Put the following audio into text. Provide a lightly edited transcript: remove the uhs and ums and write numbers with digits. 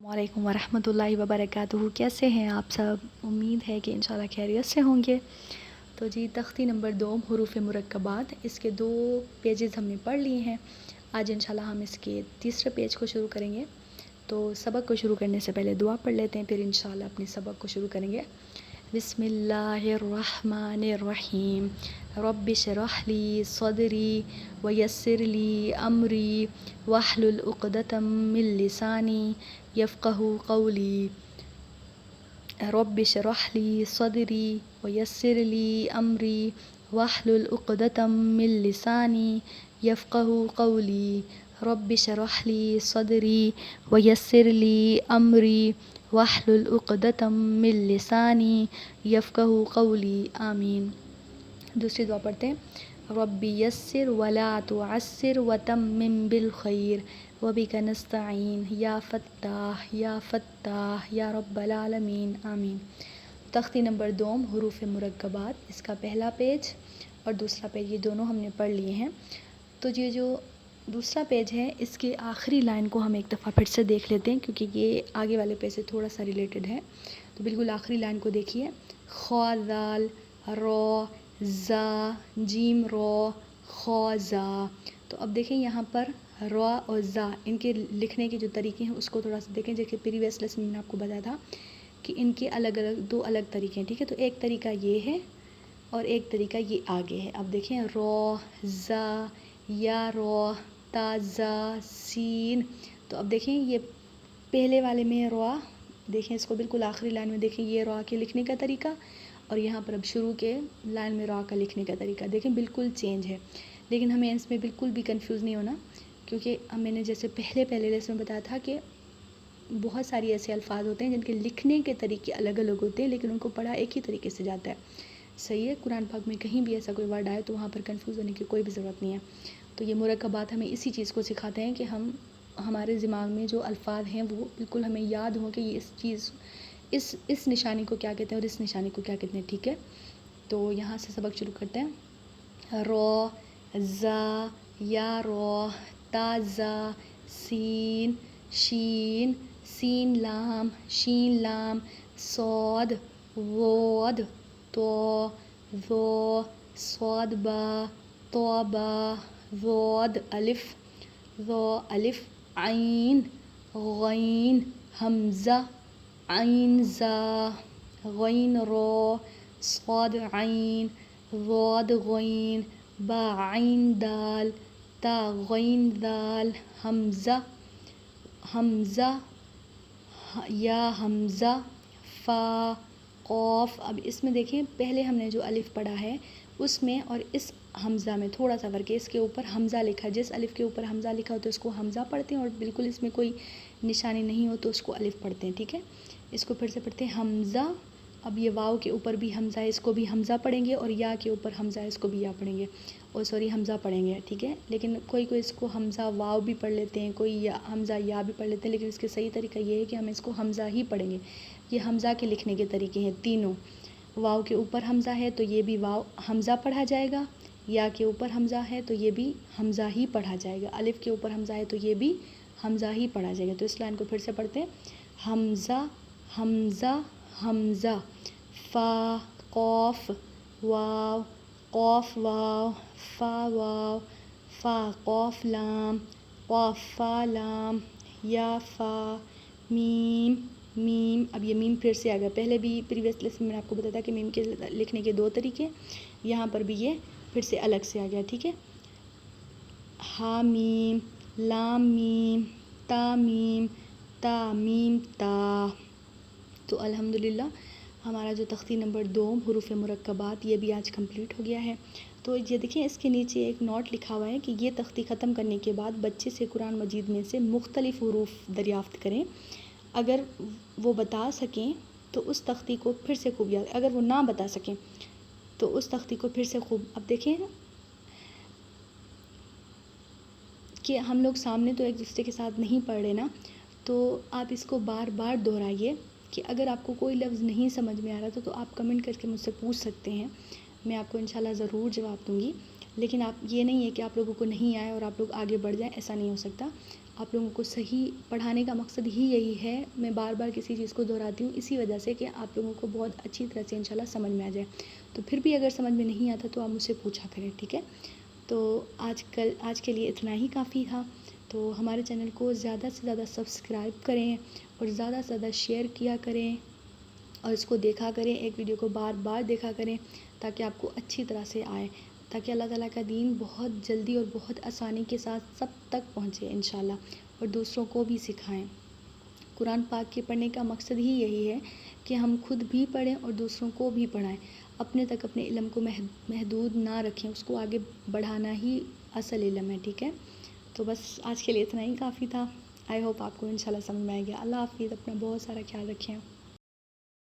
वालेकुम वरहमतुल्लाहि वबरकातुहू। कैसे हैं आप सब? उम्मीद है कि इंशाल्लाह खैरियत से होंगे। तो जी तख्ती नंबर 2 हरूफ मुरक्कबात, इसके 2 पेजेस हमने पढ़ लिए हैं। आज इंशाल्लाह हम इसके तीसरे पेज को शुरू करेंगे। तो सबक को शुरू करने से पहले दुआ पढ़ लेते हैं, फिर इंशाल्लाह अपने सबक को शुरू करेंगे। बिस्मिल्लाहिर्रहमानिर्रहीम। रब्बि इश्रह ली सदरी वयस्सिर ली अमरी वहलुल उक़दतम मिन लिसानी यफ़क़हू क़ौली। रब्बि इश्रह ली सदरी वयस्सिर ली अमरी वहलुल उक़दतम मिन लिसानी यफ़क़हू क़ौली। रब्बि इश्रह ली सदरी वयस्सिर ली अमरी वहलुल उक़दतम मिन लिसानी यफ़क़हू क़ौली। आमीन। दूसरी दुआ पढ़ते हैं। रब्बि यस्सिर वला तुअस्सिर वतम्मिम बिल खैर वबिका नस्तईन या फ़त्ताह या रब्बल आलमीन। आमीन। तख्ती नंबर 2 हरूफ मुरक्कबात, इसका पहला पेज और दूसरा पेज ये दोनों हमने पढ़ लिए हैं। तो ये जो दूसरा पेज है इसकी आखिरी लाइन को हम एक दफ़ा फिर से देख लेते हैं, क्योंकि ये आगे वाले पेज से थोड़ा सा रिलेटेड है। तो बिल्कुल आखिरी लाइन को देखिए। ख़ा ज़ाल रो ज़ा जीम रो ख़ा ज़ा। तो अब देखें यहाँ पर रो और ज़ा इनके लिखने के जो तरीके हैं उसको थोड़ा सा देखें। जैसे प्रीवियस लेसन में मैंने आपको बताया था कि इनके अलग अलग 2 अलग तरीके हैं, ठीक है। तो एक तरीका ये है और एक तरीका ये आगे है। अब देखें रो ज़ा या रो ताज़ा सीन। तो अब देखें ये पहले वाले में रो, देखें इसको बिल्कुल आखिरी लाइन में देखें ये रो के लिखने का तरीका, और यहाँ पर अब शुरू के लाइन में रो का लिखने का तरीका देखें बिल्कुल चेंज है। लेकिन हमें इसमें बिल्कुल भी कंफ्यूज नहीं होना, क्योंकि मैंने जैसे पहले लेसन में बताया था कि बहुत सारी ऐसे अल्फाज होते हैं जिनके लिखने के तरीके अलग अलग होते हैं, लेकिन उनको पढ़ा एक ही तरीके से जाता है। सही है। कुरान पाक में कहीं भी ऐसा कोई वर्ड आए तो वहाँ पर कंफ्यूज होने की कोई भी ज़रूरत नहीं है। तो ये मुरक्कबात हमें इसी चीज़ को सिखाते हैं कि हम हमारे दिमाग में जो अल्फाज हैं वो बिल्कुल हमें याद हों कि ये इस चीज़ इस निशानी को क्या कहते हैं और इस निशानी को क्या कहते हैं, ठीक है। तो यहाँ से सबक शुरू करते हैं। रो ज़ा या रो ताज़ा सीन शीन सीन लाम शीन लाम सौद वोद तो ज़ो सौद बा तो बा ज़ोद अलिफ ज़ो अलिफ आइन गैन हमज़ा आइन ज़ा गैन रो सौद आइन ज़ोद गैन बा आइन दाल ता गैन दाल हमज़ा या हमज़ा फ़ा क़ाफ़। अब इसमें देखें पहले हमने जो अलिफ़ पढ़ा है उसमें और इस हमज़ा में थोड़ा सा फ़र्क है। इसके ऊपर हमज़ा लिखा, जिस अलिफ़ के ऊपर हमज़ा लिखा हो तो इसको हमज़ा पढ़ते हैं, और बिल्कुल इसमें कोई निशानी नहीं हो तो उसको अलिफ़ पढ़ते हैं, ठीक है। इसको फिर से पढ़ते हैं हमज़ा। अब ये वाव के ऊपर भी हमज़ा है, इसको भी हमज़ा पढ़ेंगे, और या के ऊपर हमज़ा है इसको भी या पढ़ेंगे, और सॉरी हमज़ा पढ़ेंगे, ठीक है। लेकिन कोई इसको हमज़ा वाव भी पढ़ लेते हैं, कोई या हमज़ा या भी पढ़ लेते हैं, लेकिन इसके सही तरीका ये है कि हम इसको हमज़ा ही पढ़ेंगे। ये हमज़ा के लिखने के तरीके हैं तीनों। वाव के ऊपर हमज़ा है तो ये भी वाव हमज़ा पढ़ा जाएगा, या के ऊपर हमज़ा है तो ये भी हमज़ा ही पढ़ा जाएगा, अलिफ़ के ऊपर हमज़ा है तो ये भी हमज़ा ही पढ़ा जाएगा। तो इस लाइन को फिर से पढ़ते हैं। हमज़ा हमज़ा हमज़ा फ़ा क़ाफ़ वाव क़ाफ़ वाव फ़ा वाव फ़ा क़ाफ़ लाम क़ाफ़ फ़ा लाम या फ़ा मीम मीम। अब ये मीम फिर से आ गया। पहले भी प्रीवियस लेसन में मैंने आपको बताया था कि मीम के लिखने के 2 तरीके, यहाँ पर भी ये फिर से अलग से आ गया, ठीक है। हा मीम लाम मीम ता मीम ता। तो अल्हम्दुलिल्लाह हमारा जो तख्ती नंबर 2 हरूफ मुरक्कबात ये भी आज कंप्लीट हो गया है। तो ये देखिए इसके नीचे एक नोट लिखा हुआ है कि ये तख्ती ख़त्म करने के बाद बच्चे से कुरान मजीद में से मुख्तलिफ़ हरूफ दरियाफ़्त करें। अगर वो बता सकें तो उस तख्ती को फिर से खूब याद, अगर वो ना बता सकें तो उस तख्ती को फिर से खूब। अब देखें कि हम लोग सामने तो एक दूसरे के साथ नहीं पढ़ रहे ना, तो आप इसको बार बार दोहराइए कि अगर आपको कोई लफ्ज़ नहीं समझ में आ रहा तो आप कमेंट करके मुझसे पूछ सकते हैं, मैं आपको इंशाल्लाह ज़रूर जवाब दूँगी। लेकिन आप ये नहीं है कि आप लोगों को नहीं आए और आप लोग आगे बढ़ जाएं, ऐसा नहीं हो सकता। آپ لوگوں کو صحیح پڑھانے کا مقصد ہی یہی ہے. میں بار بار کسی چیز کو دہراتی ہوں اسی وجہ سے کہ آپ لوگوں کو بہت اچھی طرح سے انشاءاللہ سمجھ میں آ جائے. تو پھر بھی اگر سمجھ میں نہیں آتا تو آپ مجھ سے پوچھا کریں, ٹھیک ہے. تو آج کے لیے اتنا ہی کافی تھا. تو ہمارے چینل کو زیادہ سے زیادہ سبسکرائب کریں اور زیادہ سے زیادہ شیئر کیا کریں اور اس کو دیکھا کریں, ایک ویڈیو کو بار بار دیکھا کریں تاکہ آپ کو اچھی طرح سے آئے, تاکہ اللہ تعالیٰ کا دین بہت جلدی اور بہت آسانی کے ساتھ سب تک پہنچے انشاءاللہ, اور دوسروں کو بھی سکھائیں. قرآن پاک کے پڑھنے کا مقصد ہی یہی ہے کہ ہم خود بھی پڑھیں اور دوسروں کو بھی پڑھائیں. اپنے تک اپنے علم کو محدود نہ رکھیں, اس کو آگے بڑھانا ہی اصل علم ہے, ٹھیک ہے. تو بس آج کے لیے اتنا ہی کافی تھا. آئی ہوپ آپ کو انشاءاللہ سمجھ میں آئے گا. اللہ حافظ, اپنا بہت سارا خیال رکھیں.